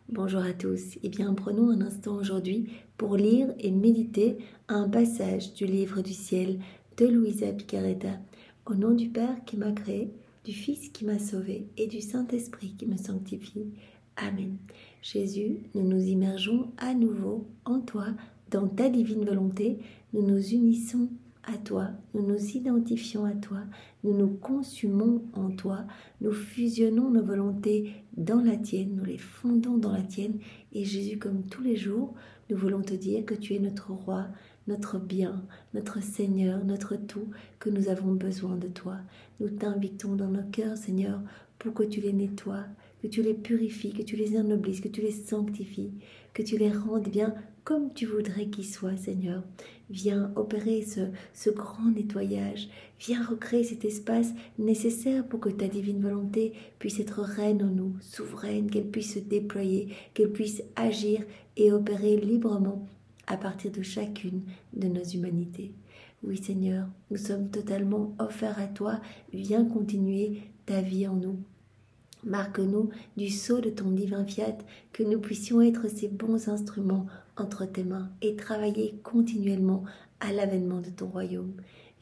Bonjour à tous. Eh bien, prenons un instant aujourd'hui pour lire et méditer un passage du livre du ciel de Luisa Picaretta. Au nom du Père qui m'a créé, du Fils qui m'a sauvé et du Saint-Esprit qui me sanctifie. Amen. Jésus, nous nous immergeons à nouveau en toi, dans ta divine volonté. Nous nous unissons à toi, nous nous identifions à toi, nous nous consumons en toi, nous fusionnons nos volontés dans la tienne, nous les fondons dans la tienne. Et Jésus, comme tous les jours, nous voulons te dire que tu es notre roi, notre bien, notre Seigneur, notre tout, que nous avons besoin de toi. Nous t'invitons dans nos cœurs, Seigneur, pour que tu les nettoies, que tu les purifies, que tu les ennoblisses, que tu les sanctifies, que tu les rendes bien comme tu voudrais qu'ils soient, Seigneur. Viens opérer ce grand nettoyage. Viens recréer cet espace nécessaire pour que ta divine volonté puisse être reine en nous, souveraine, qu'elle puisse se déployer, qu'elle puisse agir et opérer librement à partir de chacune de nos humanités. Oui, Seigneur, nous sommes totalement offerts à toi. Viens continuer ta vie en nous. Marque-nous du sceau de ton divin fiat, que nous puissions être ces bons instruments entre tes mains et travailler continuellement à l'avènement de ton royaume.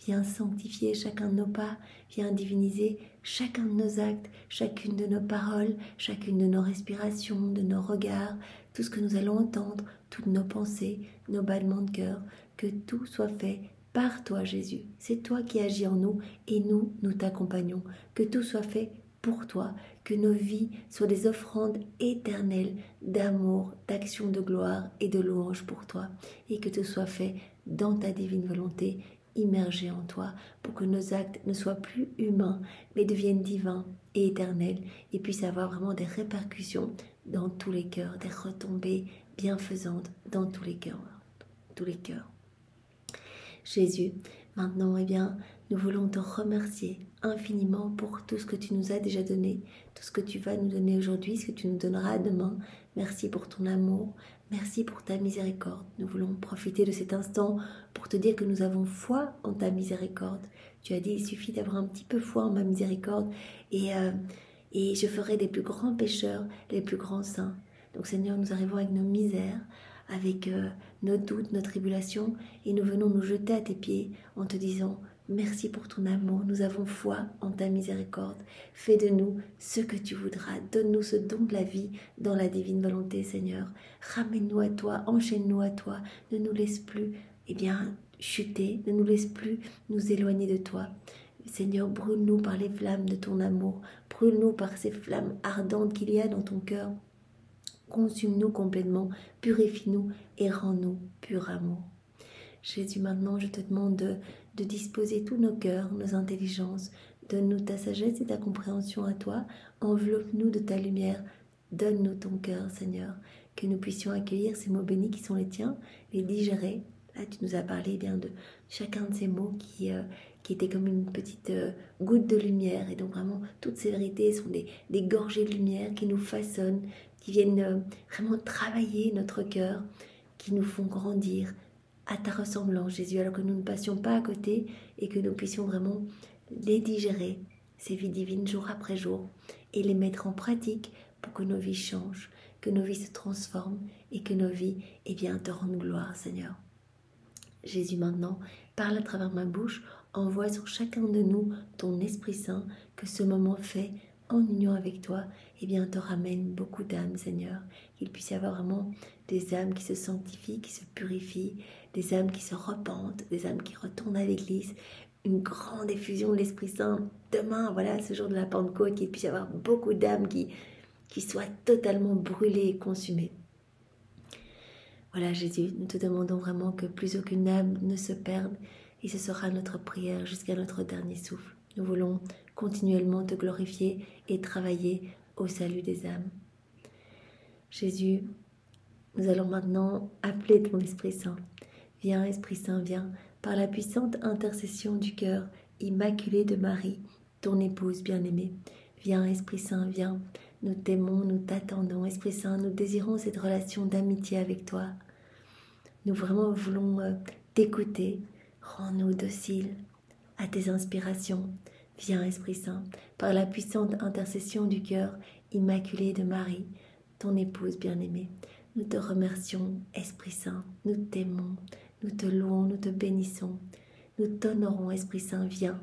Viens sanctifier chacun de nos pas, viens diviniser chacun de nos actes, chacune de nos paroles, chacune de nos respirations, de nos regards, tout ce que nous allons entendre, toutes nos pensées, nos battements de cœur, que tout soit fait par toi, Jésus. C'est toi qui agis en nous et nous t'accompagnons. Que tout soit fait pour toi, que nos vies soient des offrandes éternelles d'amour, d'action de gloire et de louange pour toi, et que tout soit fait dans ta divine volonté, immergé en toi, pour que nos actes ne soient plus humains, mais deviennent divins et éternels, et puissent avoir vraiment des répercussions dans tous les cœurs, des retombées bienfaisantes dans tous les cœurs. Jésus, maintenant, eh bien, nous voulons te remercier infiniment pour tout ce que tu nous as déjà donné, tout ce que tu vas nous donner aujourd'hui, ce que tu nous donneras demain. Merci pour ton amour, merci pour ta miséricorde. Nous voulons profiter de cet instant pour te dire que nous avons foi en ta miséricorde. Tu as dit, il suffit d'avoir un petit peu foi en ma miséricorde et je ferai des plus grands pécheurs les plus grands saints. Donc Seigneur, nous arrivons avec nos misères, avec nos doutes, nos tribulations, et nous venons nous jeter à tes pieds en te disant merci pour ton amour, nous avons foi en ta miséricorde, fais de nous ce que tu voudras, donne-nous ce don de la vie dans la divine volonté, Seigneur, ramène-nous à toi, enchaîne-nous à toi, ne nous laisse plus chuter, ne nous laisse plus nous éloigner de toi. Seigneur, brûle-nous par les flammes de ton amour, brûle-nous par ces flammes ardentes qu'il y a dans ton cœur. Consume-nous complètement, purifie-nous et rends-nous pur amour. Jésus, maintenant, je te demande de disposer tous nos cœurs, nos intelligences. Donne-nous ta sagesse et ta compréhension à toi. Enveloppe-nous de ta lumière. Donne-nous ton cœur, Seigneur, que nous puissions accueillir ces mots bénis qui sont les tiens, les digérer. Là, tu nous as parlé bien de chacun de ces mots qui étaient comme une petite goutte de lumière. Et donc, vraiment, toutes ces vérités sont des gorgées de lumière qui nous façonnent, qui viennent vraiment travailler notre cœur, qui nous font grandir à ta ressemblance, Jésus, alors que nous ne passions pas à côté et que nous puissions vraiment les digérer, ces vies divines, jour après jour, et les mettre en pratique pour que nos vies changent, que nos vies se transforment et que nos vies, te rendent gloire, Seigneur. Jésus, maintenant, parle à travers ma bouche, envoie sur chacun de nous ton Esprit Saint, que ce moment fait en union avec toi, te ramène beaucoup d'âmes, Seigneur. Qu'il puisse y avoir vraiment des âmes qui se sanctifient, qui se purifient, des âmes qui se repentent, des âmes qui retournent à l'église, une grande effusion de l'Esprit Saint. Demain, voilà, ce jour de la Pentecôte, qu'il puisse y avoir beaucoup d'âmes qui soient totalement brûlées et consumées. Voilà, Jésus, nous te demandons vraiment que plus aucune âme ne se perde, et ce sera notre prière jusqu'à notre dernier souffle. Nous voulons continuellement te glorifier et travailler au salut des âmes. Jésus, nous allons maintenant appeler ton Esprit Saint. Viens, Esprit Saint, viens, par la puissante intercession du cœur immaculé de Marie, ton épouse bien-aimée. Viens, Esprit Saint, viens. Nous t'aimons, nous t'attendons. Esprit Saint, nous désirons cette relation d'amitié avec toi. Nous vraiment voulons t'écouter. Rends-nous dociles à tes inspirations. Viens, Esprit Saint, par la puissante intercession du cœur immaculé de Marie, ton épouse bien-aimée. Nous te remercions, Esprit Saint, nous t'aimons, nous te louons, nous te bénissons. Nous t'honorons, Esprit Saint, viens.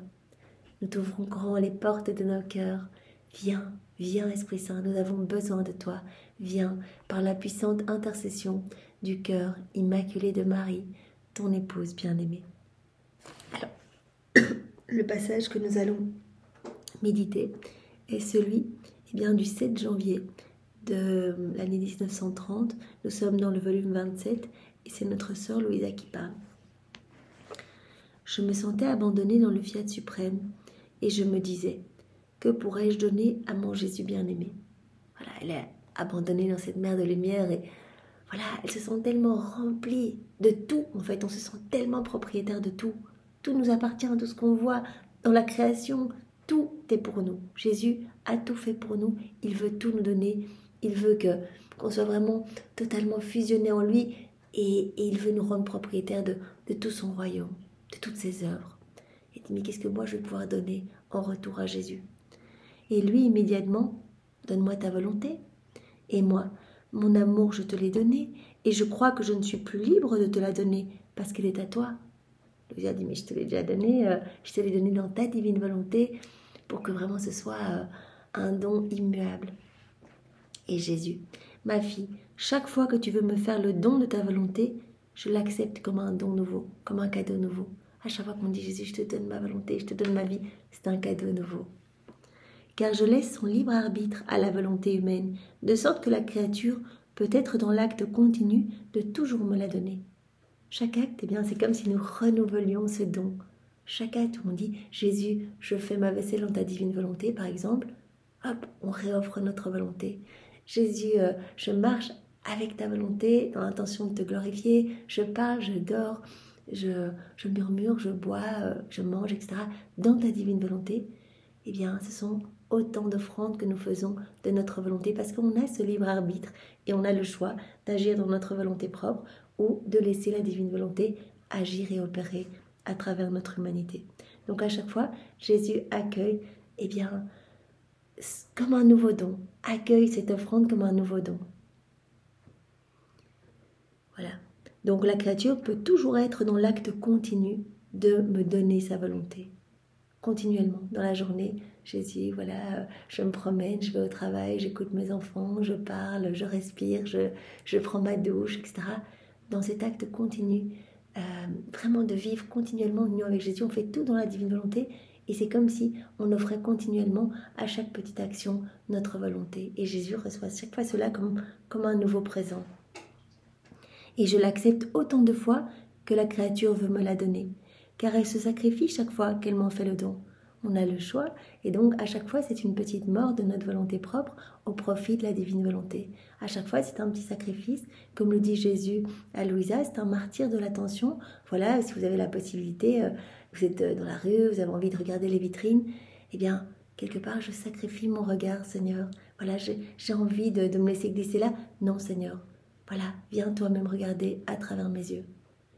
Nous t'ouvrons grand les portes de nos cœurs. Viens, viens, Esprit Saint, nous avons besoin de toi. Viens, par la puissante intercession du cœur immaculé de Marie, ton épouse bien-aimée. Alors, le passage que nous allons méditer est celui du 7 janvier de l'année 1930. Nous sommes dans le volume 27 et c'est notre sœur Louisa qui parle. Je me sentais abandonnée dans le fiat suprême et je me disais, que pourrais-je donner à mon Jésus bien-aimé? Voilà, elle est abandonnée dans cette mer de lumière et voilà, elle se sent tellement remplie de tout. En fait, on se sent tellement propriétaire de tout. Tout nous appartient, tout ce qu'on voit dans la création, tout est pour nous. Jésus a tout fait pour nous, il veut tout nous donner, il veut qu'on soit vraiment totalement fusionné en lui et il veut nous rendre propriétaires de tout son royaume, de toutes ses œuvres. Il dit, mais qu'est-ce que moi je vais pouvoir donner en retour à Jésus? Et lui, immédiatement, donne-moi ta volonté. Et moi, mon amour, je te l'ai donné, et je crois que je ne suis plus libre de te la donner, parce qu'elle est à toi. Louisa a dit, mais je te l'ai déjà donné, je te l'ai donné dans ta divine volonté, pour que vraiment ce soit un don immuable. Et Jésus, ma fille, chaque fois que tu veux me faire le don de ta volonté, je l'accepte comme un don nouveau, comme un cadeau nouveau. À chaque fois qu'on dit, Jésus, je te donne ma volonté, je te donne ma vie, c'est un cadeau nouveau. Car je laisse son libre arbitre à la volonté humaine, de sorte que la créature peut être dans l'acte continu de toujours me la donner. Chaque acte, c'est comme si nous renouvelions ce don. Chaque acte où on dit « Jésus, je fais ma vaisselle en ta divine volonté », par exemple, hop, on réoffre notre volonté. « Jésus, je marche avec ta volonté dans l'intention de te glorifier, je parle, je dors, je murmure, je bois, je mange, etc. dans ta divine volonté », ce sont autant d'offrandes que nous faisons de notre volonté parce qu'on a ce libre arbitre et on a le choix d'agir dans notre volonté propre ou de laisser la divine volonté agir et opérer à travers notre humanité. Donc à chaque fois, Jésus accueille, comme un nouveau don, accueille cette offrande comme un nouveau don. Voilà. Donc la créature peut toujours être dans l'acte continu de me donner sa volonté. Continuellement, dans la journée, Jésus, voilà, je me promène, je vais au travail, j'écoute mes enfants, je parle, je respire, je prends ma douche, etc. Dans cet acte continu, vraiment de vivre continuellement en union avec Jésus, on fait tout dans la divine volonté et c'est comme si on offrait continuellement à chaque petite action notre volonté. Et Jésus reçoit chaque fois cela comme un nouveau présent. Et je l'accepte autant de fois que la créature veut me la donner, car elle se sacrifie chaque fois qu'elle m'en fait le don. On a le choix, et donc à chaque fois c'est une petite mort de notre volonté propre au profit de la divine volonté. À chaque fois c'est un petit sacrifice, comme le dit Jésus à Louisa, c'est un martyr de l'attention. Voilà, si vous avez la possibilité, vous êtes dans la rue, vous avez envie de regarder les vitrines, quelque part je sacrifie mon regard, Seigneur. Voilà, j'ai envie de me laisser glisser là. Non, Seigneur, voilà, viens toi-même regarder à travers mes yeux.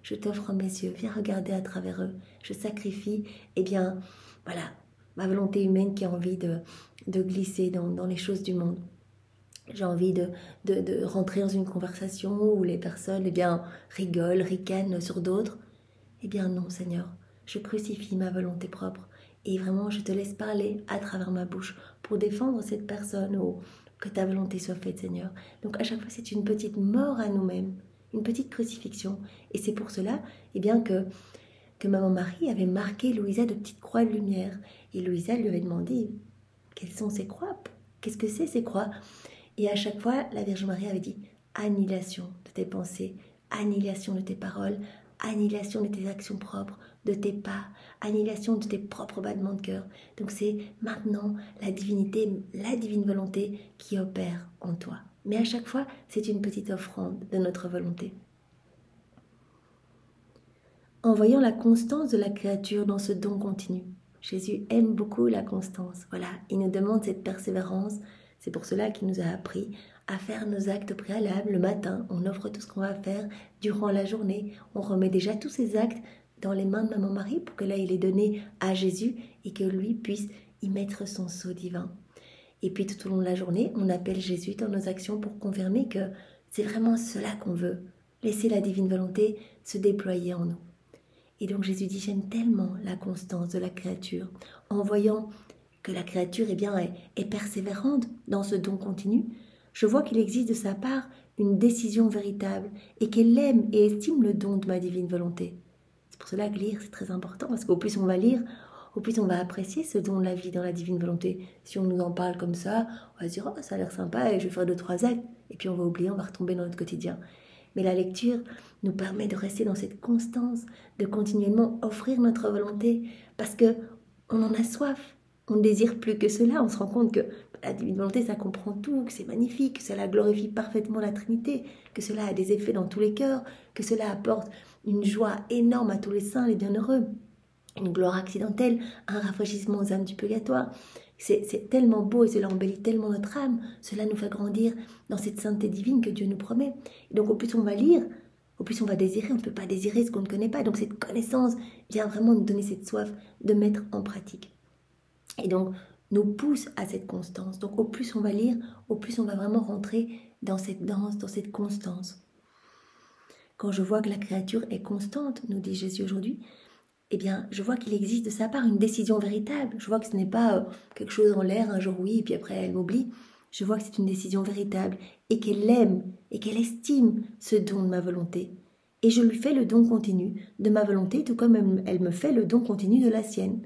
Je t'offre mes yeux, viens regarder à travers eux. Je sacrifie, voilà, ma volonté humaine qui a envie de glisser dans les choses du monde. J'ai envie de rentrer dans une conversation où les personnes, rigolent, ricanent sur d'autres. Non, Seigneur, je crucifie ma volonté propre. Et vraiment, je te laisse parler à travers ma bouche pour défendre cette personne ou que ta volonté soit faite, Seigneur. Donc à chaque fois, c'est une petite mort à nous-mêmes, une petite crucifixion. Et c'est pour cela que maman Marie avait marqué Louisa de petites croix de lumière. Et Louisa lui avait demandé, quelles sont ces croix? Qu'est-ce que c'est ces croix? Et à chaque fois, la Vierge Marie avait dit, annihilation de tes pensées, annihilation de tes paroles, annihilation de tes actions propres, de tes pas, annihilation de tes propres battements de cœur. Donc c'est maintenant la divinité, la divine volonté qui opère en toi. Mais à chaque fois, c'est une petite offrande de notre volonté. En voyant la constance de la créature dans ce don continu, Jésus aime beaucoup la constance. Voilà, il nous demande cette persévérance. C'est pour cela qu'il nous a appris à faire nos actes préalables le matin. On offre tout ce qu'on va faire durant la journée. On remet déjà tous ces actes dans les mains de maman Marie pour que là, il les donne à Jésus et que lui puisse y mettre son sceau divin. Et puis tout au long de la journée, on appelle Jésus dans nos actions pour confirmer que c'est vraiment cela qu'on veut. Laisser la divine volonté se déployer en nous. Et donc Jésus dit, j'aime tellement la constance de la créature, en voyant que la créature est persévérante dans ce don continu. Je vois qu'il existe de sa part une décision véritable et qu'elle aime et estime le don de ma divine volonté. C'est pour cela que lire, c'est très important, parce qu'au plus on va lire, au plus on va apprécier ce don de la vie dans la divine volonté. Si on nous en parle comme ça, on va se dire, oh, ça a l'air sympa et je vais faire 2-3 actes. Et puis on va oublier, on va retomber dans notre quotidien. Mais la lecture nous permet de rester dans cette constance, de continuellement offrir notre volonté, parce que on en a soif. On ne désire plus que cela. On se rend compte que la divine volonté, ça comprend tout, que c'est magnifique, que cela glorifie parfaitement la Trinité, que cela a des effets dans tous les cœurs, que cela apporte une joie énorme à tous les saints, les bienheureux, une gloire accidentelle, un rafraîchissement aux âmes du purgatoire. C'est tellement beau et cela embellit tellement notre âme. Cela nous fait grandir dans cette sainteté divine que Dieu nous promet. Et donc au plus on va lire, au plus on va désirer. On ne peut pas désirer ce qu'on ne connaît pas. Donc cette connaissance vient vraiment nous donner cette soif de mettre en pratique. Et donc nous pousse à cette constance. Donc au plus on va lire, au plus on va vraiment rentrer dans cette danse, dans cette constance. Quand je vois que la créature est constante, nous dit Jésus aujourd'hui, eh bien, je vois qu'il existe de sa part une décision véritable. Je vois que ce n'est pas quelque chose en l'air, un jour oui, et puis après elle m'oublie. Je vois que c'est une décision véritable et qu'elle aime et qu'elle estime ce don de ma volonté. Et je lui fais le don continu de ma volonté, tout comme elle me fait le don continu de la sienne.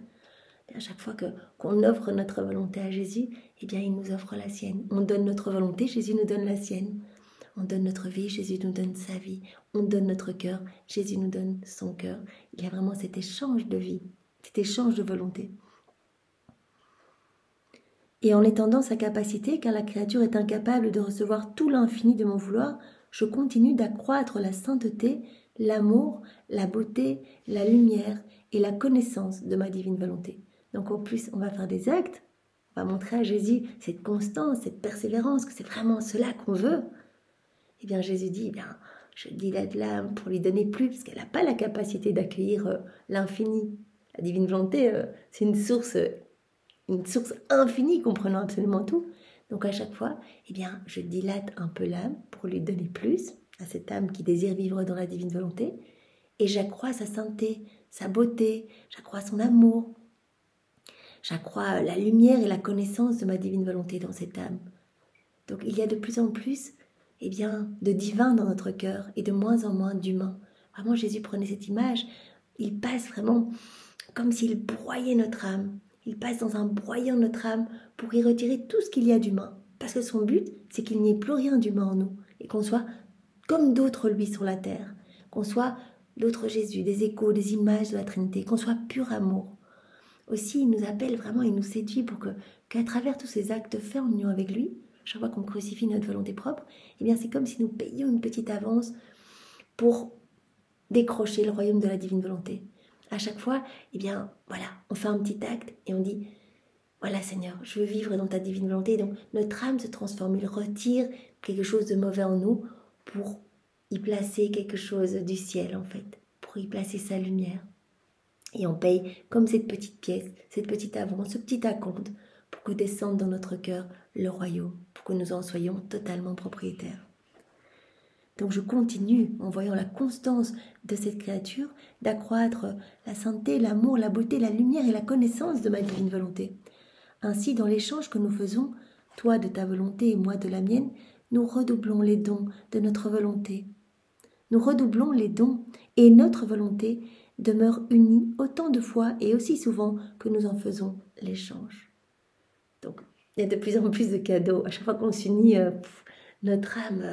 Et à chaque fois qu'on offre notre volonté à Jésus, eh bien, il nous offre la sienne. On donne notre volonté, Jésus nous donne la sienne. On donne notre vie, Jésus nous donne sa vie. On donne notre cœur, Jésus nous donne son cœur. Il y a vraiment cet échange de vie, cet échange de volonté. Et en étendant sa capacité, car la créature est incapable de recevoir tout l'infini de mon vouloir, je continue d'accroître la sainteté, l'amour, la beauté, la lumière et la connaissance de ma divine volonté. Donc au plus on va faire des actes, on va montrer à Jésus cette constance, cette persévérance, que c'est vraiment cela qu'on veut. Eh bien Jésus dit, je dilate l'âme pour lui donner plus, parce qu'elle n'a pas la capacité d'accueillir l'infini. La divine volonté, c'est une source infinie comprenant absolument tout. Donc à chaque fois, eh bien, je dilate un peu l'âme pour lui donner plus à cette âme qui désire vivre dans la divine volonté, et j'accrois sa sainteté, sa beauté, j'accrois son amour, j'accrois la lumière et la connaissance de ma divine volonté dans cette âme. Donc il y a de plus en plus de divin dans notre cœur et de moins en moins d'humain. Vraiment, Jésus prenait cette image, il passe vraiment comme s'il broyait notre âme. Il passe dans un broyant de notre âme pour y retirer tout ce qu'il y a d'humain. Parce que son but, c'est qu'il n'y ait plus rien d'humain en nous et qu'on soit comme d'autres lui sur la terre. Qu'on soit d'autres Jésus, des échos, des images de la Trinité, qu'on soit pur amour. Aussi, il nous appelle vraiment, il nous séduit pour qu'à travers tous ces actes faits en union avec lui, chaque fois qu'on crucifie notre volonté propre, eh bien c'est comme si nous payions une petite avance pour décrocher le royaume de la divine volonté. À chaque fois, on fait un petit acte et on dit, voilà Seigneur, je veux vivre dans ta divine volonté. Donc notre âme se transforme, il retire quelque chose de mauvais en nous pour y placer quelque chose du ciel en fait, pour y placer sa lumière. Et on paye comme cette petite pièce, cette petite avance, ce petit acompte pour que descende dans notre cœur le royaume, pour que nous en soyons totalement propriétaires. Donc je continue, en voyant la constance de cette créature, d'accroître la sainteté, l'amour, la beauté, la lumière et la connaissance de ma divine volonté. Ainsi, dans l'échange que nous faisons, toi de ta volonté et moi de la mienne, nous redoublons les dons de notre volonté. Nous redoublons les dons et notre volonté demeure unie autant de fois et aussi souvent que nous en faisons l'échange. Donc, il y a de plus en plus de cadeaux. À chaque fois qu'on s'unit, notre âme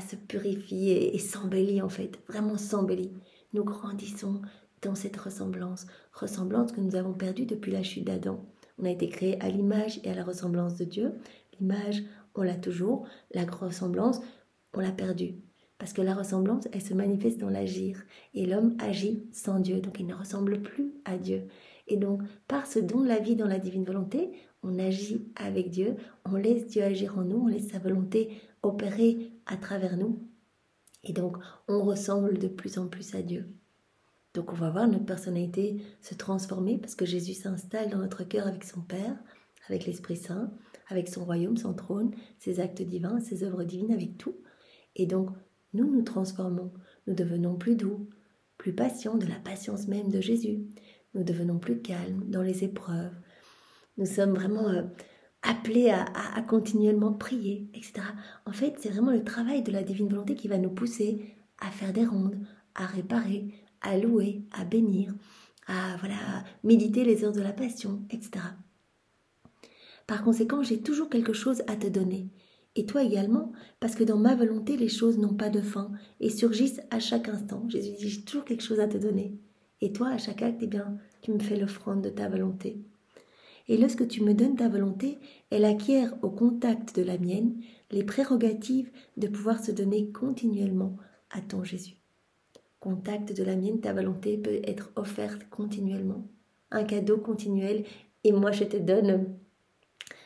se purifie et s'embellit en fait, vraiment s'embellit. Nous grandissons dans cette ressemblance que nous avons perdue depuis la chute d'Adam. On a été créé à l'image et à la ressemblance de Dieu. L'image, on l'a toujours. La ressemblance, on l'a perdue. Parce que la ressemblance, elle se manifeste dans l'agir. Et l'homme agit sans Dieu, donc il ne ressemble plus à Dieu. Et donc, par ce don de la vie dans la divine volonté, on agit avec Dieu, on laisse Dieu agir en nous, on laisse sa volonté opérer à travers nous. Et donc, on ressemble de plus en plus à Dieu. Donc, on va voir notre personnalité se transformer parce que Jésus s'installe dans notre cœur avec son Père, avec l'Esprit Saint, avec son royaume, son trône, ses actes divins, ses œuvres divines, avec tout. Et donc, nous nous transformons, nous devenons plus doux, plus patients, de la patience même de Jésus. Nous devenons plus calmes dans les épreuves. Nous sommes vraiment appelés à continuellement prier, etc. En fait, c'est vraiment le travail de la divine volonté qui va nous pousser à faire des rondes, à réparer, à louer, à bénir, à méditer les heures de la passion, etc. Par conséquent, j'ai toujours quelque chose à te donner. Et toi également, parce que dans ma volonté, les choses n'ont pas de fin et surgissent à chaque instant. Jésus dit, j'ai toujours quelque chose à te donner. Et toi, à chaque acte, eh bien, tu me fais l'offrande de ta volonté. Et lorsque tu me donnes ta volonté, elle acquiert au contact de la mienne les prérogatives de pouvoir se donner continuellement à ton Jésus. Contact de la mienne, ta volonté peut être offerte continuellement. Un cadeau continuel, et moi je te donne,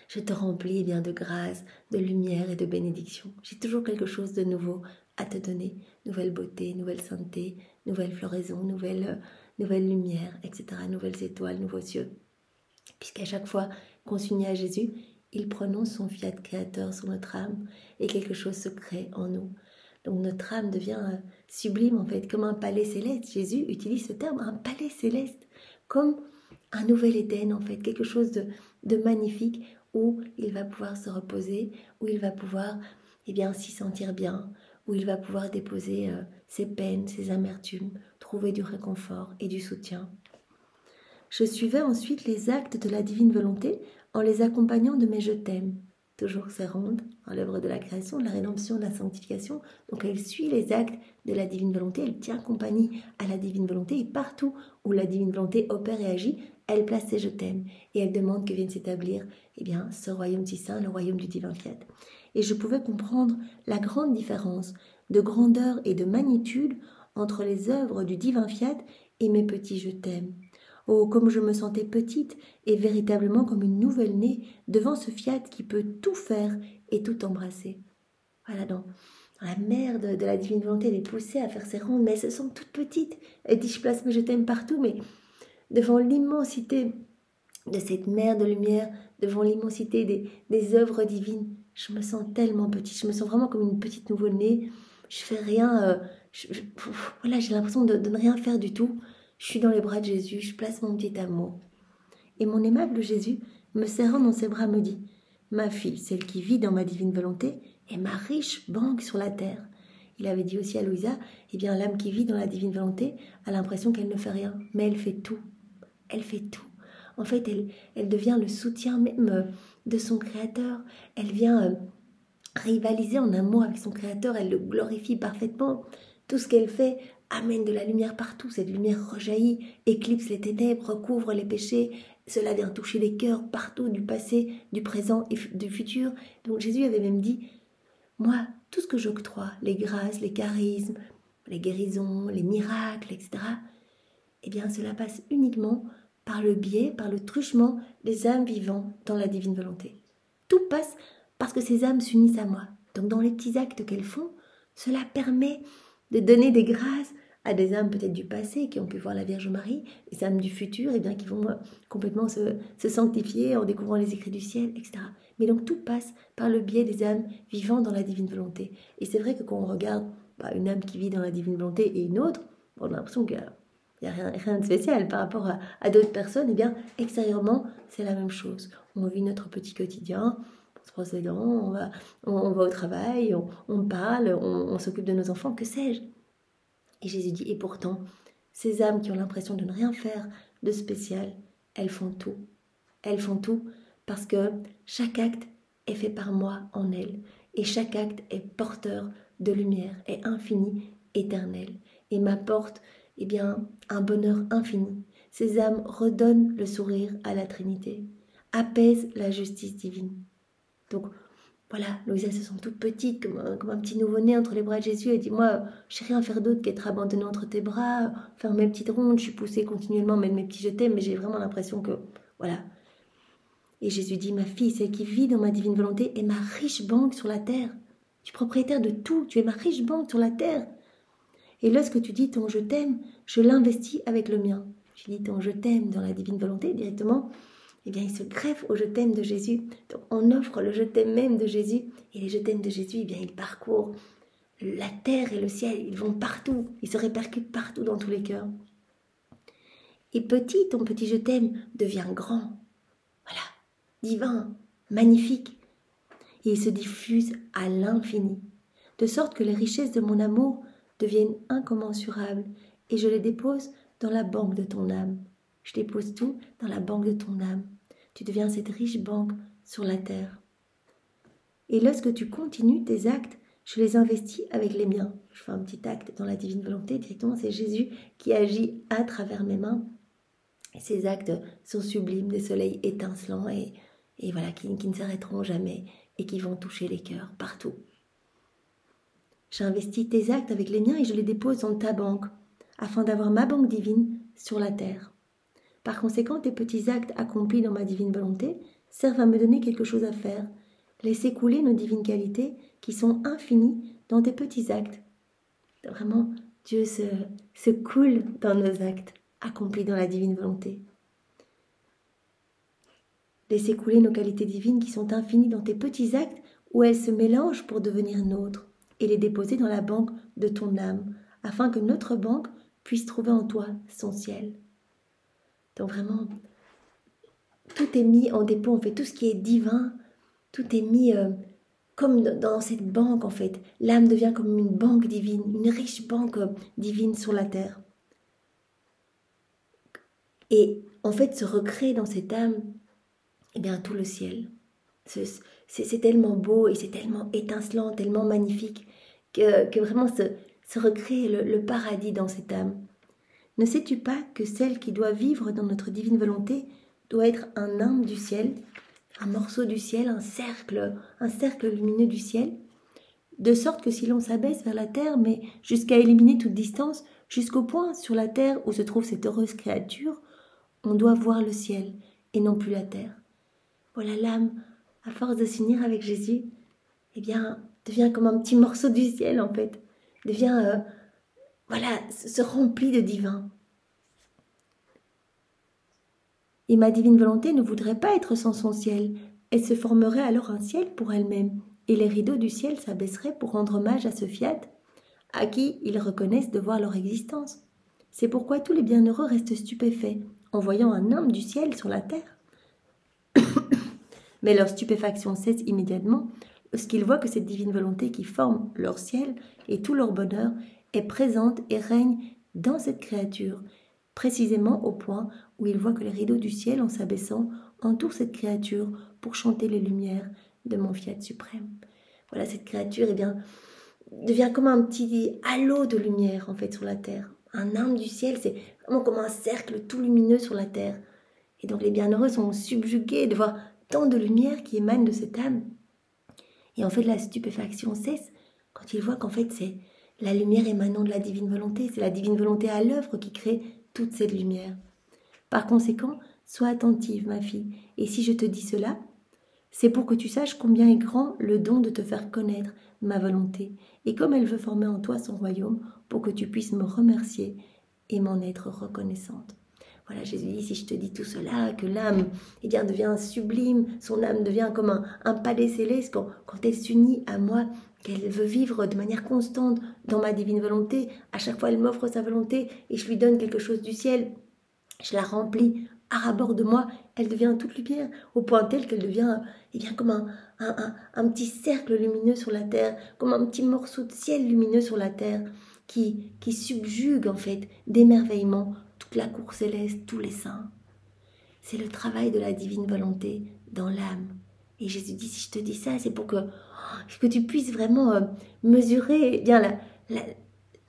je te remplis bien de grâce, de lumière et de bénédiction. J'ai toujours quelque chose de nouveau à te donner. Nouvelle beauté, nouvelle sainteté, nouvelle floraison, nouvelle lumière, etc. Nouvelles étoiles, nouveaux cieux. Puisqu'à chaque fois qu'on s'unit à Jésus, il prononce son fiat créateur sur notre âme et quelque chose se crée en nous. Donc notre âme devient sublime en fait, comme un palais céleste. Jésus utilise ce terme, un palais céleste, comme un nouvel Éden en fait, quelque chose de magnifique où il va pouvoir se reposer, où il va pouvoir s'y sentir bien, où il va pouvoir déposer ses peines, ses amertumes, trouver du réconfort et du soutien. Je suivais ensuite les actes de la divine volonté en les accompagnant de mes « je t'aime ». Toujours ces rondes, dans l'œuvre de la création, de la rédemption, de la sanctification. Donc elle suit les actes de la divine volonté, elle tient compagnie à la divine volonté et partout où la divine volonté opère et agit, elle place ses « je t'aime » et elle demande que vienne s'établir ce royaume si saint, le royaume du divin fiat. Et je pouvais comprendre la grande différence de grandeur et de magnitude entre les œuvres du divin fiat et mes petits « je t'aime ». Oh, comme je me sentais petite et véritablement comme une nouvelle-née devant ce fiat qui peut tout faire et tout embrasser. Voilà, dans la mer de la divine volonté, elle est poussée à faire ses rondes, mais elles se sentent toutes petites. Elle dit, je place mes je t'aime partout, mais devant l'immensité de cette mer de lumière, devant l'immensité des œuvres divines, je me sens tellement petite, je me sens vraiment comme une petite nouveau-née. Je fais rien, j'ai l'impression de ne rien faire du tout. Je suis dans les bras de Jésus, je place mon petit amour. Et mon aimable Jésus, me serrant dans ses bras, me dit « Ma fille, celle qui vit dans ma divine volonté, est ma riche banque sur la terre. » Il avait dit aussi à Louisa « l'âme qui vit dans la divine volonté a l'impression qu'elle ne fait rien, mais elle fait tout. Elle fait tout. En fait, elle devient le soutien même de son Créateur. Elle vient rivaliser en amour avec son Créateur, elle le glorifie parfaitement. Tout ce qu'elle fait amène de la lumière partout, cette lumière rejaillit, éclipse les ténèbres, recouvre les péchés, cela vient toucher les cœurs partout, du passé, du présent et du futur. Donc Jésus avait même dit, moi, tout ce que j'octroie, les grâces, les charismes, les guérisons, les miracles, etc., cela passe uniquement par le biais, par le truchement des âmes vivant dans la divine volonté. Tout passe parce que ces âmes s'unissent à moi. Donc dans les petits actes qu'elles font, cela permet de donner des grâces à des âmes peut-être du passé qui ont pu voir la Vierge Marie, des âmes du futur qui vont complètement se sanctifier en découvrant les écrits du ciel, etc. Mais donc tout passe par le biais des âmes vivant dans la divine volonté. Et c'est vrai que quand on regarde une âme qui vit dans la divine volonté et une autre, on a l'impression qu'il n'y a rien de spécial par rapport à d'autres personnes. Extérieurement, c'est la même chose. On vit notre petit quotidien, se procédant, on va au travail, on parle, on s'occupe de nos enfants, que sais-je. Et Jésus dit, et pourtant, ces âmes qui ont l'impression de ne rien faire de spécial, elles font tout. Elles font tout parce que chaque acte est fait par moi en elles. Et chaque acte est porteur de lumière, est infini, éternel. Et m'apporte un bonheur infini. Ces âmes redonnent le sourire à la Trinité, apaisent la justice divine. Donc, voilà, Louisa se sent toute petite, comme un petit nouveau-né entre les bras de Jésus. Elle dit, moi, je ne sais rien faire d'autre qu'être abandonnée entre tes bras, faire mes petites rondes, je suis poussée continuellement, mettre mes petits je t'aime, mais j'ai vraiment l'impression que, voilà. Et Jésus dit, ma fille, celle qui vit dans ma divine volonté est ma riche banque sur la terre. Tu es propriétaire de tout, tu es ma riche banque sur la terre. Et lorsque tu dis ton je t'aime, je l'investis avec le mien. Tu dis ton je t'aime dans la divine volonté directement, eh bien, il se greffe au je t'aime de Jésus. Donc, on offre le je t'aime même de Jésus. Et les je t'aime de Jésus, eh bien, ils parcourent la terre et le ciel. Ils vont partout. Ils se répercutent partout dans tous les cœurs. Et petit, ton petit je t'aime devient grand. Voilà, divin, magnifique. Et il se diffuse à l'infini. De sorte que les richesses de mon amour deviennent incommensurables. Et je les dépose dans la banque de ton âme. Je dépose tout dans la banque de ton âme. Tu deviens cette riche banque sur la terre. Et lorsque tu continues tes actes, je les investis avec les miens. Je fais un petit acte dans la divine volonté, directement c'est Jésus qui agit à travers mes mains. Et ces actes sont sublimes, des soleils étincelants et voilà, qui ne s'arrêteront jamais et qui vont toucher les cœurs partout. J'investis tes actes avec les miens et je les dépose dans ta banque, afin d'avoir ma banque divine sur la terre. Par conséquent, tes petits actes accomplis dans ma divine volonté servent à me donner quelque chose à faire. Laisser couler nos divines qualités qui sont infinies dans tes petits actes. Vraiment, Dieu se coule dans nos actes accomplis dans la divine volonté. Laisser couler nos qualités divines qui sont infinies dans tes petits actes où elles se mélangent pour devenir nôtres et les déposer dans la banque de ton âme afin que notre banque puisse trouver en toi son ciel. Donc vraiment, tout est mis en dépôt, en fait, tout ce qui est divin, tout est mis comme dans cette banque, en fait. L'âme devient comme une banque divine, une riche banque divine sur la terre. Et en fait, se recrée dans cette âme, eh bien, tout le ciel. C'est tellement beau et c'est tellement étincelant, tellement magnifique, que vraiment se recrée le paradis dans cette âme. Ne sais-tu pas que celle qui doit vivre dans notre divine volonté doit être un nimbe du ciel, un morceau du ciel, un cercle lumineux du ciel, de sorte que si l'on s'abaisse vers la terre, mais jusqu'à éliminer toute distance, jusqu'au point sur la terre où se trouve cette heureuse créature, on doit voir le ciel et non plus la terre. Voilà, l'âme, à force de s'unir avec Jésus, eh bien, devient comme un petit morceau du ciel en fait, devient se remplit de divin. Et ma divine volonté ne voudrait pas être sans son ciel. Elle se formerait alors un ciel pour elle-même, et les rideaux du ciel s'abaisseraient pour rendre hommage à ce fiat, à qui ils reconnaissent devoir leur existence. C'est pourquoi tous les bienheureux restent stupéfaits en voyant un homme du ciel sur la terre. Mais leur stupéfaction cesse immédiatement lorsqu'ils voient que cette divine volonté qui forme leur ciel et tout leur bonheur est présente et règne dans cette créature, précisément au point où ils voient que les rideaux du ciel, en s'abaissant, entourent cette créature pour chanter les lumières de mon fiat suprême. Voilà, cette créature devient comme un petit halo de lumière en fait sur la terre. Un âme du ciel, c'est vraiment comme un cercle tout lumineux sur la terre. Et donc les bienheureux sont subjugués de voir tant de lumière qui émane de cette âme. Et en fait, la stupéfaction cesse quand ils voient qu'en fait, c'est la lumière émanant de la divine volonté. C'est la divine volonté à l'œuvre qui crée toute cette lumière. Par conséquent, sois attentive, ma fille. Et si je te dis cela, c'est pour que tu saches combien est grand le don de te faire connaître ma volonté, et comme elle veut former en toi son royaume, pour que tu puisses me remercier et m'en être reconnaissante. Voilà, Jésus dit, si je te dis tout cela, que l'âme devient sublime, son âme devient comme un palais céleste quand elle s'unit à moi, qu'elle veut vivre de manière constante dans ma divine volonté. À chaque fois, elle m'offre sa volonté et je lui donne quelque chose du ciel. Je la remplis à ras-bord de moi, elle devient toute lumière, au point tel qu'elle devient comme un petit cercle lumineux sur la terre, comme un petit morceau de ciel lumineux sur la terre, qui subjugue en fait d'émerveillement toute la cour céleste, tous les saints. C'est le travail de la divine volonté dans l'âme. Et Jésus dit, si je te dis ça, c'est pour que tu puisses vraiment mesurer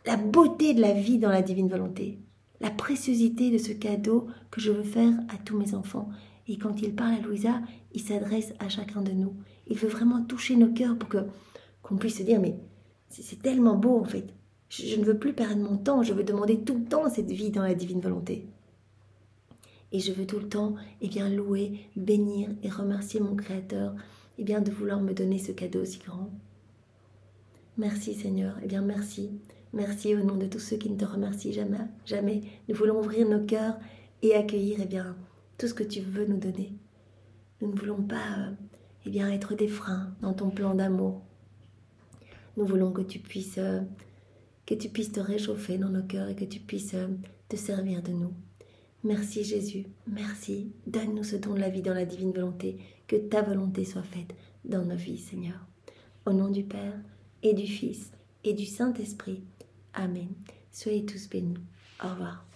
la beauté de la vie dans la divine volonté, la préciosité de ce cadeau que je veux faire à tous mes enfants. Et quand il parle à Louisa, il s'adresse à chacun de nous. Il veut vraiment toucher nos cœurs pour qu'on puisse se dire, mais c'est tellement beau en fait. Je ne veux plus perdre mon temps, je veux demander tout le temps cette vie dans la divine volonté. Et je veux tout le temps louer, bénir et remercier mon Créateur de vouloir me donner ce cadeau si grand. Merci Seigneur, merci. Merci au nom de tous ceux qui ne te remercient jamais. Nous voulons ouvrir nos cœurs et accueillir tout ce que tu veux nous donner. Nous ne voulons pas être des freins dans ton plan d'amour. Nous voulons que tu puisses te réchauffer dans nos cœurs et que tu puisses te servir de nous. Merci Jésus, merci. Donne-nous ce don de la vie dans la divine volonté. Que ta volonté soit faite dans nos vies, Seigneur. Au nom du Père et du Fils et du Saint-Esprit. Amen. Soyez tous bénis. Au revoir.